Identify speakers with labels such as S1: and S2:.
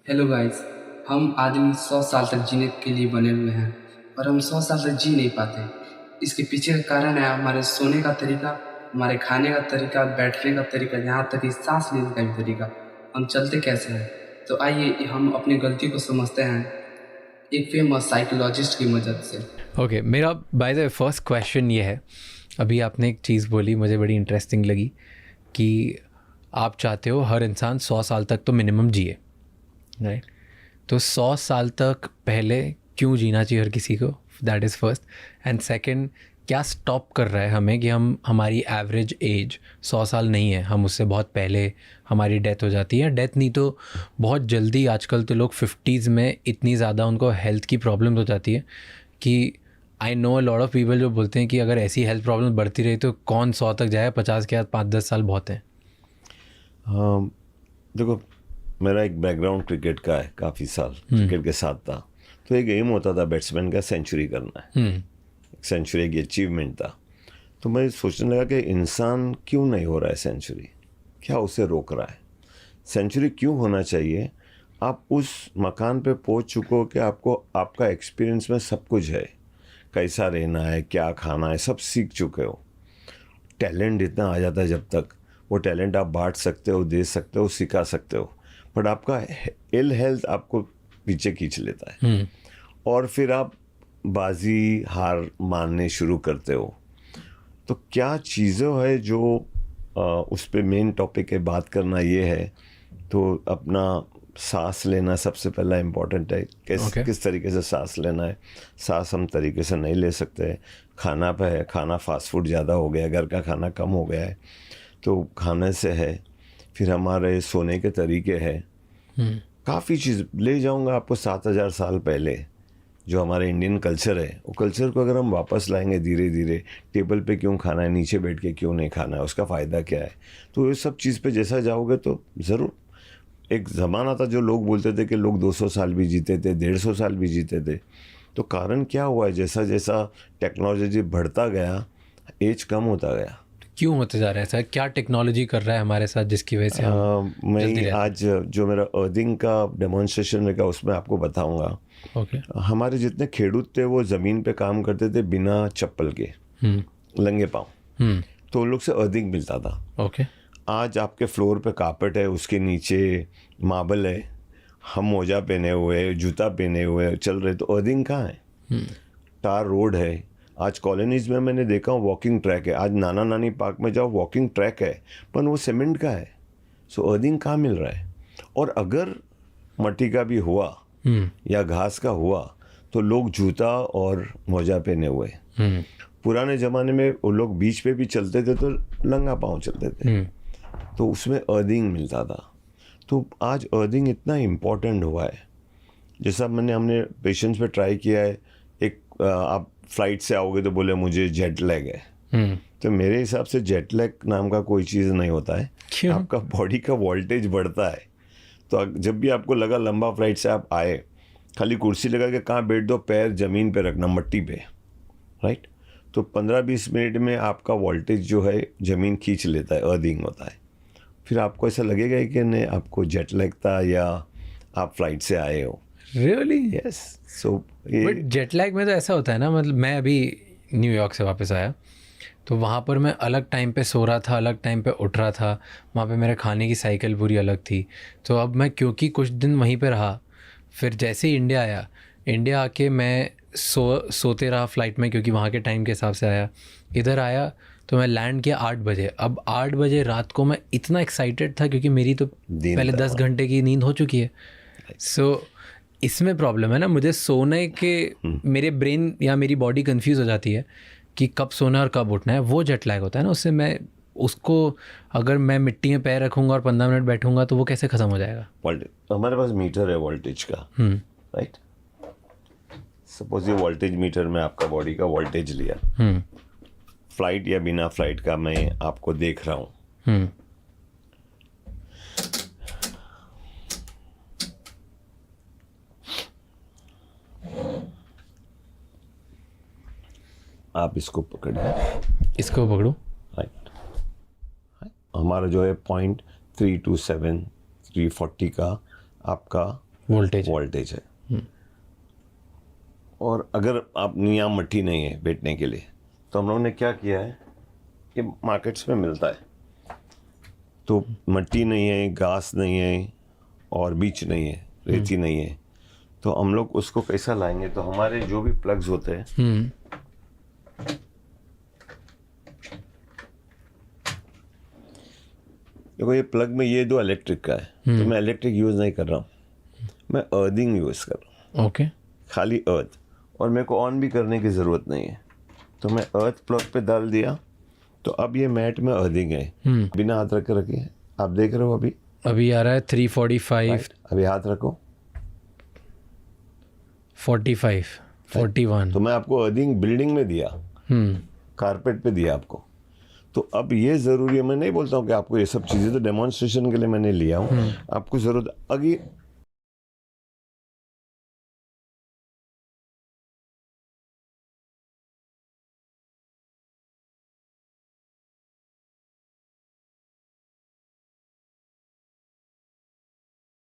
S1: Hello guys. हम आदमी 100 साल तक जीने के लिए बने हुए हैं, पर हम 100 साल तक जी नहीं पाते। इसके पीछे का कारण है हमारे सोने का तरीका, हमारे खाने का तरीका, बैठने का तरीका, यहाँ तक कि सांस लेने का भी तरीका। हम चलते कैसे हैं? तो आइए हम अपनी गलती को समझते हैं एक फेमस साइकोलॉजिस्ट की मदद से।
S2: ओके, मेरा बाय द फर्स्ट क्वेश्चन ये है, अभी आपने एक चीज़ बोली मुझे बड़ी इंटरेस्टिंग लगी कि आप चाहते हो हर इंसान 100 साल तक तो मिनिमम जिए, राइट? तो 100 साल तक पहले क्यों जीना चाहिए हर किसी को? That is first. And second, क्या स्टॉप कर रहा है हमें कि हम हमारी एवरेज एज 100 साल नहीं है, हम उससे बहुत पहले हमारी डेथ हो जाती है। डेथ नहीं तो बहुत जल्दी, आजकल तो लोग 50s में इतनी ज़्यादा उनको हेल्थ की प्रॉब्लम हो जाती है कि I know a lot of people जो बोलते हैं कि अगर ऐसी हेल्थ प्रॉब्लम बढ़ती रही तो कौन 100 तक जाए, 50 के बाद 5-10 साल बहुत हैं।
S3: हाँ, देखो, मेरा एक बैकग्राउंड क्रिकेट का है, काफ़ी साल क्रिकेट के साथ था। तो एक एम होता था बैट्समैन का, सेंचुरी करना है। सेंचुरी की अचीवमेंट था। तो मैं सोचने लगा कि इंसान क्यों नहीं हो रहा है सेंचुरी, क्या उसे रोक रहा है? सेंचुरी क्यों होना चाहिए? आप उस मकान पे पहुंच चुके हो कि आपको आपका एक्सपीरियंस में सब कुछ है, कैसा रहना है, क्या खाना है, सब सीख चुके हो। टैलेंट इतना आ जाता है, जब तक वो टैलेंट आप बांट सकते हो, दे सकते हो, सिखा सकते हो। बट आपका इल हेल्थ आपको पीछे खींच लेता है और फिर आप बाजी हार मानने शुरू करते हो। तो क्या चीज़ें है जो उस पे मेन टॉपिक है, बात करना ये है। तो अपना सांस लेना सबसे पहला इम्पोर्टेंट है। किस तरीके से सांस लेना है। सांस हम तरीके से नहीं ले सकते। खाना पे है, खाना फास्ट फूड ज़्यादा हो गया, घर का खाना कम हो गया है, तो खाने से है। फिर हमारे सोने के तरीके हैं। काफ़ी चीज़ ले जाऊंगा आपको 7,000 साल पहले, जो हमारे इंडियन कल्चर है, वो कल्चर को अगर हम वापस लाएंगे धीरे धीरे, टेबल पे क्यों खाना है, नीचे बैठ के क्यों नहीं खाना है, उसका फ़ायदा क्या है, तो ये सब चीज़ पे जैसा जाओगे तो ज़रूर। एक ज़माना था जो लोग बोलते थे कि लोग 200 साल भी जीते थे, 150 साल भी जीते थे। तो कारण क्या हुआ है, जैसा जैसा टेक्नोलॉजी बढ़ता गया, एज कम होता गया।
S2: क्यों होते जा रहा है सर? क्या टेक्नोलॉजी कर रहा है हमारे साथ जिसकी वजह से हम जल्दी
S3: मैं आज जो मेरा अर्थिंग का डेमोन्स्ट्रेशन रहेगा उसमें आपको बताऊंगा।
S2: ओके।
S3: हमारे जितने खेडूत थे वो ज़मीन पे काम करते थे बिना चप्पल के, लंगे पाँव। तो उन लोग से अर्थिंग मिलता था।
S2: ओके।
S3: आज आपके फ्लोर पे कारपेट है, उसके नीचे मार्बल है, हम मोजा पहने हुए, जूता पहने हुए चल रहे, तो अर्थिंग कहाँ है? टार रोड है। आज कॉलोनीज में मैंने देखा वॉकिंग ट्रैक है। आज नाना नानी पार्क में जाओ, वॉकिंग ट्रैक है, पर वो सीमेंट का है। सो अर्थिंग कहाँ मिल रहा है? और अगर मट्टी का भी हुआ या घास का हुआ तो लोग जूता और मोजा पहने हुए। पुराने ज़माने में वो लोग बीच पे भी चलते थे तो लंगा पाँव चलते थे, तो उसमें अर्थिंग मिलता था। तो आज अर्थिंग इतना इम्पोर्टेंट हुआ है। जैसा हमने पेशेंट्स पे ट्राई किया है। एक आप फ्लाइट से आओगे तो बोले मुझे जेट लैग है। तो मेरे हिसाब से जेट लैग नाम का कोई चीज़ नहीं होता है।
S2: क्यों?
S3: आपका बॉडी का वोल्टेज बढ़ता है। तो जब भी आपको लगा लंबा फ्लाइट से आप आए, खाली कुर्सी लगा के कहाँ बैठ दो, पैर ज़मीन पे रखना, मट्टी पे, राइट? तो 15-20 मिनट में आपका वोल्टेज जो है ज़मीन खींच लेता है, अर्थिंग होता है। फिर आपको ऐसा लगेगा कि नहीं आपको जेट लैग था या आप फ्लाइट से आए हो।
S2: Really?
S3: Yes. So
S2: but jet lag में तो ऐसा होता है ना, मतलब मैं अभी न्यूयॉर्क से वापस आया तो वहाँ पर मैं अलग टाइम पे सो रहा था, अलग टाइम पे उठ रहा था। वहाँ पे मेरे खाने की साइकिल पूरी अलग थी। तो अब मैं क्योंकि कुछ दिन वहीं पे रहा, फिर जैसे ही इंडिया आया, इंडिया आके मैं सोते रहा फ्लाइट में क्योंकि वहाँ के टाइम के हिसाब से आया। इधर आया तो मैं लैंड किया 8 बजे। अब 8 बजे रात को मैं इतना एक्साइटेड था क्योंकि मेरी तो पहले 10 घंटे की नींद हो चुकी है। सो इसमें प्रॉब्लम है ना, मुझे सोने के मेरे ब्रेन या मेरी बॉडी कंफ्यूज हो जाती है कि कब सोना और कब उठना है। वो जेट लैग होता है ना, उससे मैं उसको अगर मैं मिट्टी में पैर रखूँगा और 15 मिनट बैठूंगा तो वो कैसे ख़त्म हो जाएगा?
S3: हमारे पास मीटर है वोल्टेज का, राइट? सपोज ये वोल्टेज मीटर में आपका बॉडी का वोल्टेज लिया, फ्लाइट या बिना फ्लाइट का मैं आपको देख रहा हूँ। आप इसको पकड़िए,
S2: इसको पकड़ो,
S3: राइट? हमारा जो है 0.327 340 का आपका
S2: वोल्टेज
S3: है। और अगर आप यहाँ मट्टी नहीं है बैठने के लिए, तो हम लोगों ने क्या किया है, ये मार्केट्स में मिलता है, तो मट्टी नहीं है, घास नहीं है और बीच नहीं है, रेती नहीं है, तो हम लोग उसको कैसा लाएंगे, तो हमारे जो भी प्लग्स होते हैं देखो ये प्लग में ये दो इलेक्ट्रिक का है, तो मैं इलेक्ट्रिक यूज़ नहीं कर रहा हूँ, मैं अर्थिंग यूज़ कर रहा हूँ।
S2: ओके।
S3: खाली अर्थ, और मेरे को ऑन भी करने की ज़रूरत नहीं है, तो मैं अर्थ प्लग पे डाल दिया, तो अब ये मैट में अर्थिंग है। बिना हाथ रख के रखिए, आप देख रहे हो
S2: अभी आ रहा है 345,
S3: अभी हाथ रखो
S2: 45, 41।
S3: तो मैं आपको अर्थिंग बिल्डिंग में दिया, कारपेट पे दिया आपको। तो अब ये ज़रूरी है, मैं नहीं बोलता हूँ कि आपको ये सब चीज़ें, तो डेमोन्स्ट्रेशन के लिए मैंने लिया हूँ, आपको ज़रूरत अभी